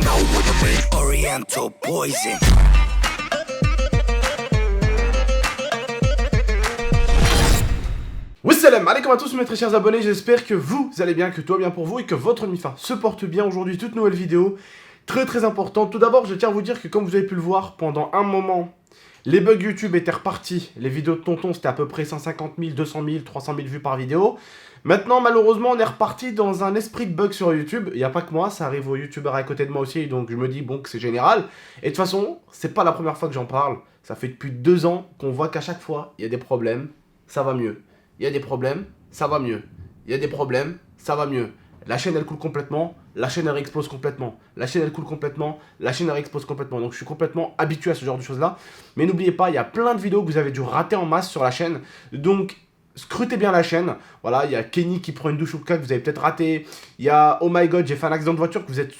know what I mean? Oriental poison. Wassalam, alaikum à tous mes très chers abonnés, j'espère que vous allez bien, que tout va bien pour vous et que votre MIFA se porte bien. Aujourd'hui, toute nouvelle vidéo, très importante. Tout d'abord, je tiens à vous dire que comme vous avez pu le voir, pendant un moment, les bugs YouTube étaient repartis. Les vidéos de Tonton, c'était à peu près 150 000, 200 000, 300 000 vues par vidéo. Maintenant, malheureusement, on est reparti dans un esprit de bug sur YouTube. Il n'y a pas que moi, ça arrive aux youtubeurs à côté de moi aussi, donc je me dis, bon, que c'est général. Et de toute façon, c'est pas la première fois que j'en parle. Ça fait depuis 2 ans qu'on voit qu'à chaque fois, il y a des problèmes, ça va mieux. Il y a des problèmes, ça va mieux. Il y a des problèmes, ça va mieux. La chaîne elle coule complètement, la chaîne elle explose complètement. La chaîne elle coule complètement, la chaîne elle explose complètement. Donc je suis complètement habitué à ce genre de choses là. Mais n'oubliez pas, il y a plein de vidéos que vous avez dû rater en masse sur la chaîne. Donc scrutez bien la chaîne. Voilà, il y a Kenny qui prend une douche au cas que vous avez peut-être raté. Il y a Oh my god, j'ai fait un accident de voiture que vous êtes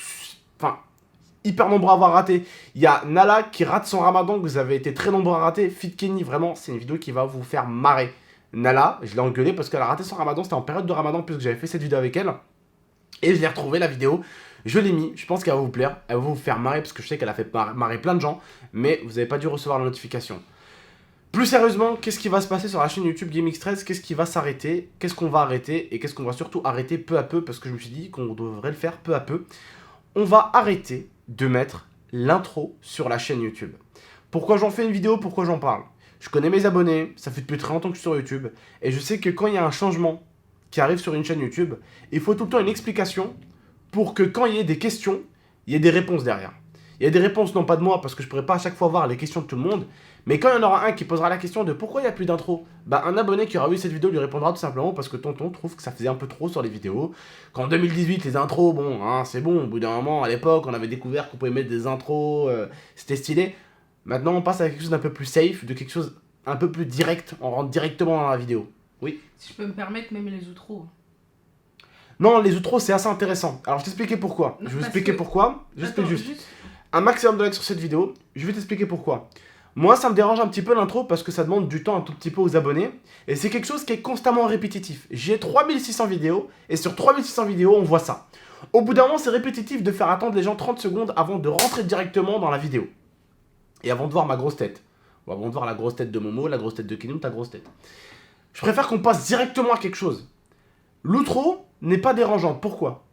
hyper nombreux à avoir raté. Il y a Nala qui rate son ramadan que vous avez été très nombreux à rater. Fit Kenny, vraiment, c'est une vidéo qui va vous faire marrer. Nala, je l'ai engueulée parce qu'elle a raté son ramadan, c'était en période de ramadan puisque j'avais fait cette vidéo avec elle. Et je l'ai retrouvée la vidéo, je l'ai mis, je pense qu'elle va vous plaire, elle va vous faire marrer parce que je sais qu'elle a fait marrer plein de gens, mais vous n'avez pas dû recevoir la notification. Plus sérieusement, qu'est-ce qui va se passer sur la chaîne YouTube GameX13? Qu'est-ce qui va s'arrêter? Qu'est-ce qu'on va arrêter? Et qu'est-ce qu'on va surtout arrêter peu à peu? Parce que je me suis dit qu'on devrait le faire peu à peu. On va arrêter de mettre l'intro sur la chaîne YouTube. Pourquoi j'en fais une vidéo? Pourquoi j'en parle? Je connais mes abonnés, ça fait depuis très longtemps que je suis sur YouTube, et je sais que quand il y a un changement qui arrive sur une chaîne YouTube, il faut tout le temps une explication pour que quand il y ait des questions, il y ait des réponses derrière. Il y a des réponses non pas de moi, parce que je ne pourrai pas à chaque fois voir les questions de tout le monde, mais quand il y en aura un qui posera la question de pourquoi il n'y a plus d'intro, bah un abonné qui aura vu cette vidéo lui répondra tout simplement parce que Tonton trouve que ça faisait un peu trop sur les vidéos. Qu'en 2018, les intros, bon, hein, c'est bon, au bout d'un moment, à l'époque, on avait découvert qu'on pouvait mettre des intros, c'était stylé. Maintenant, on passe à quelque chose d'un peu plus safe, de quelque chose un peu plus direct, on rentre directement dans la vidéo. Oui. Si je peux me permettre, même les outros. Non, les outros, c'est assez intéressant. Alors, je vais t'expliquer pourquoi. Je vais vous expliquer pourquoi. J'explique juste. Un maximum de likes sur cette vidéo. Je vais t'expliquer pourquoi. Moi, ça me dérange un petit peu l'intro parce que ça demande du temps un tout petit peu aux abonnés. Et c'est quelque chose qui est constamment répétitif. J'ai 3600 vidéos et sur 3600 vidéos, on voit ça. Au bout d'un moment, c'est répétitif de faire attendre les gens 30 secondes avant de rentrer directement dans la vidéo. Et avant de voir ma grosse tête. Ou avant de voir la grosse tête de Momo, la grosse tête de Kenny, ta grosse tête. Je préfère qu'on passe directement à quelque chose. L'outro n'est pas dérangeante. Pourquoi?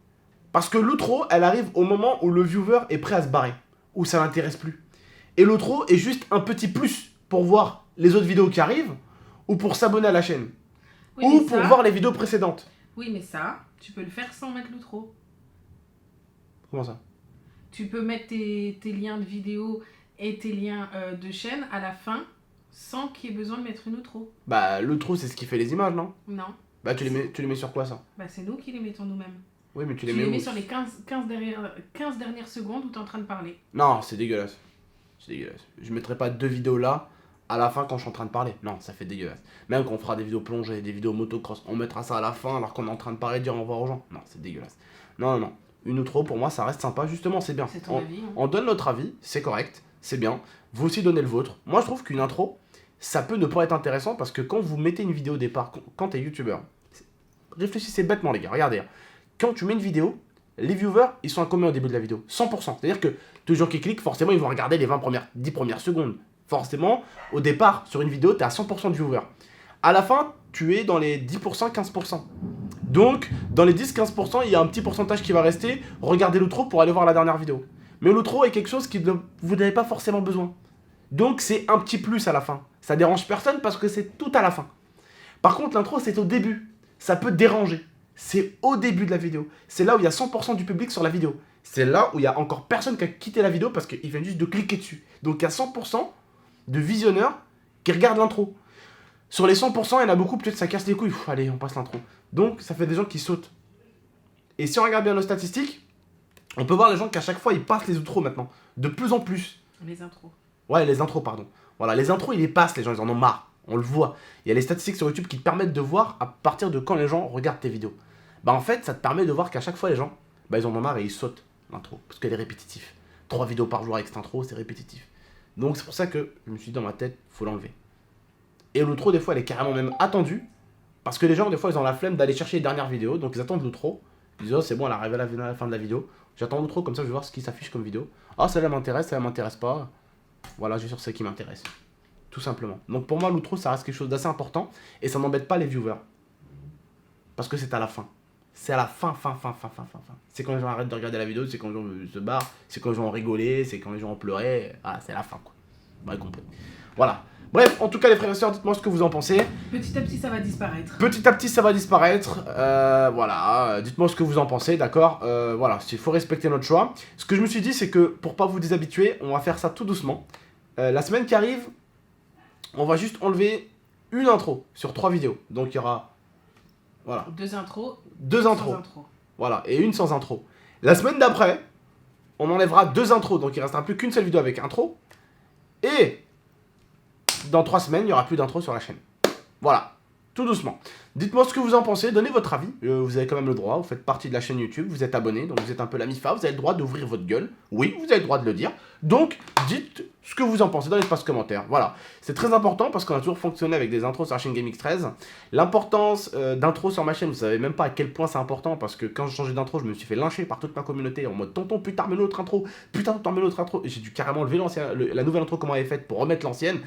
Parce que l'outro, elle arrive au moment où le viewer est prêt à se barrer. Où ça l'intéresse plus. Et l'outro est juste un petit plus pour voir les autres vidéos qui arrivent. Ou pour s'abonner à la chaîne. Oui, ou pour voir les vidéos précédentes. Oui, mais ça, tu peux le faire sans mettre l'outro. Comment ça? Tu peux mettre tes liens de vidéo et tes liens de chaîne à la fin sans qu'il y ait besoin de mettre une outro. Bah, l'outro, c'est ce qui fait les images, non? Non. Bah, tu les mets sur quoi, ça? Bah, c'est nous qui les mettons nous-mêmes. Oui, mais tu les mets mets sur les 15 dernières secondes où tu es en train de parler. Non, c'est dégueulasse. C'est dégueulasse. Je mettrai pas 2 vidéos là à la fin quand je suis en train de parler. Non, ça fait dégueulasse. Même quand on fera des vidéos plongées, des vidéos motocross, on mettra ça à la fin alors qu'on est en train de parler, dire au revoir aux gens. Non, c'est dégueulasse. Non. Une outro, pour moi, ça reste sympa. Justement, c'est bien. C'est ton avis. Hein. On donne notre avis, c'est correct, c'est bien. Vous aussi donnez le vôtre. Moi, je trouve qu'une intro, ça peut ne pas être intéressant parce que quand vous mettez une vidéo au départ, quand t'es youtubeur, réfléchissez bêtement, les gars. Regardez. Quand tu mets une vidéo, les viewers, ils sont à combien au début de la vidéo? 100%. C'est-à-dire que tous les gens qui cliquent, forcément, ils vont regarder les 10 premières secondes. Forcément, au départ, sur une vidéo, tu es à 100% de viewers. À la fin, tu es dans les 10%, 15%. Donc, dans les 10-15%, il y a un petit pourcentage qui va rester. Regardez l'outro pour aller voir la dernière vidéo. Mais l'outro est quelque chose que vous n'avez pas forcément besoin. Donc, c'est un petit plus à la fin. Ça dérange personne parce que c'est tout à la fin. Par contre, l'intro, c'est au début. Ça peut déranger. C'est au début de la vidéo. C'est là où il y a 100% du public sur la vidéo. C'est là où il y a encore personne qui a quitté la vidéo parce qu'il vient juste de cliquer dessus. Donc il y a 100% de visionneurs qui regardent l'intro. Sur les 100%, il y en a beaucoup, peut-être ça casse les couilles. Allez, on passe l'intro. Donc ça fait des gens qui sautent. Et si on regarde bien nos statistiques, on peut voir les gens qu'à chaque fois, ils passent les outros maintenant. De plus en plus. Les intros. Ouais, les intros, pardon. Voilà, les intros, ils les passent, les gens, ils en ont marre. On le voit. Il y a les statistiques sur YouTube qui te permettent de voir à partir de quand les gens regardent tes vidéos. Bah en fait, ça te permet de voir qu'à chaque fois, les gens, bah ils en ont marre et ils sautent l'intro. Parce qu'elle est répétitive. 3 vidéos par jour avec cette intro, c'est répétitif. Donc c'est pour ça que je me suis dit dans ma tête, faut l'enlever. Et l'outro, des fois, elle est carrément même attendue. Parce que les gens, des fois, ils ont la flemme d'aller chercher les dernières vidéos. Donc ils attendent l'outro. Ils disent, oh, c'est bon, elle arrive à la fin de la vidéo. J'attends l'outro, comme ça je vais voir ce qui s'affiche comme vidéo. Ah, celle-là m'intéresse, celle-là m'intéresse pas. Voilà, je vais sur celle qui m'intéresse. Tout simplement. Donc pour moi, l'outro, ça reste quelque chose d'assez important. Et ça n'embête pas les viewers. Parce que c'est à la fin. C'est à la fin. C'est quand les gens arrêtent de regarder la vidéo, c'est quand les gens se barrent, c'est quand les gens ont rigolé, c'est quand les gens ont pleuré. Ah, c'est la fin, quoi. Vous m'avez compris. Voilà. Bref, en tout cas, les frères et sœurs, dites-moi ce que vous en pensez. Petit à petit, ça va disparaître. Petit à petit, ça va disparaître. Voilà. Dites-moi ce que vous en pensez, d'accord. Voilà, il faut respecter notre choix. Ce que je me suis dit, c'est que pour pas vous déshabituer, on va faire ça tout doucement. La semaine qui arrive, on va juste enlever une intro sur 3 vidéos. Donc il y aura... Voilà. 2 intros. 2 intros. Sans intro. Voilà, et une sans intro. La semaine d'après, on enlèvera 2 intros, donc il restera plus qu'une seule vidéo avec intro. Et dans 3 semaines, il n'y aura plus d'intro sur la chaîne. Voilà, tout doucement. Dites-moi ce que vous en pensez, donnez votre avis. Vous avez quand même le droit, vous faites partie de la chaîne YouTube, vous êtes abonné, donc vous êtes un peu la MIFA, vous avez le droit d'ouvrir votre gueule. Oui, vous avez le droit de le dire. Donc, dites ce que vous en pensez dans l'espace commentaire. Voilà, c'est très important parce qu'on a toujours fonctionné avec des intros sur la chaîne GameX13. L'importance d'intro sur ma chaîne, vous savez même pas à quel point c'est important parce que quand je changeais d'intro, je me suis fait lyncher par toute ma communauté en mode tonton, putain, mais l'autre intro, putain, tonton, mais l'autre intro. Et j'ai dû carrément lever la nouvelle intro comment elle est faite pour remettre l'ancienne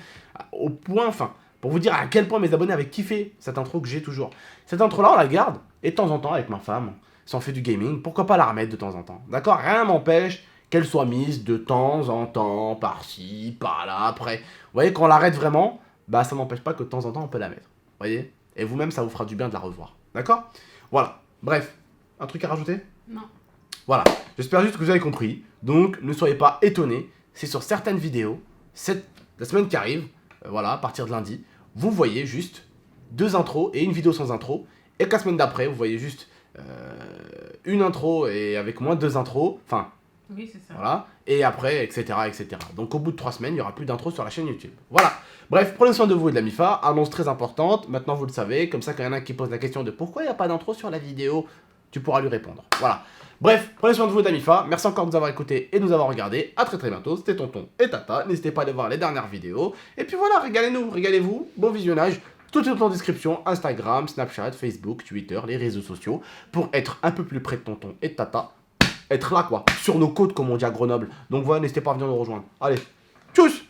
au point, enfin. Pour vous dire à quel point mes abonnés avaient kiffé cette intro que j'ai toujours. Cette intro-là, on la garde, et de temps en temps, avec ma femme, si on fait du gaming, pourquoi pas la remettre de temps en temps. D'accord? Rien m'empêche qu'elle soit mise de temps en temps, par-ci, par-là, après. Vous voyez, quand on l'arrête vraiment, bah ça n'empêche pas que de temps en temps, on peut la mettre. Vous voyez? Et vous-même, ça vous fera du bien de la revoir. D'accord? Voilà. Bref, un truc à rajouter? Non. Voilà. J'espère juste que vous avez compris. Donc, ne soyez pas étonnés. C'est sur certaines vidéos, la semaine qui arrive, voilà, à partir de lundi, vous voyez juste 2 intros et une vidéo sans intro. Et que la semaine d'après, vous voyez juste une intro et avec moins 2 intros. Enfin, Oui, c'est ça. voilà. Et après, etc., etc. Donc au bout de 3 semaines, il n'y aura plus d'intro sur la chaîne YouTube. Voilà. Bref, prenez soin de vous et de la MIFA. Annonce très importante. Maintenant, vous le savez. Comme ça, quand il y en a un qui pose la question de pourquoi il n'y a pas d'intro sur la vidéo, tu pourras lui répondre. Voilà. Bref, prenez soin de vous et de la MIFA. Merci encore de nous avoir écoutés et de nous avoir regardés. A très bientôt. C'était Tonton et Tata. N'hésitez pas à aller voir les dernières vidéos. Et puis voilà, régalez-nous, régalez-vous. Bon visionnage. Tout est en description. Instagram, Snapchat, Facebook, Twitter, les réseaux sociaux. Pour être un peu plus près de Tonton et de Tata. Être là, quoi. Sur nos côtes, comme on dit à Grenoble. Donc voilà, n'hésitez pas à venir nous rejoindre. Allez, tchuss!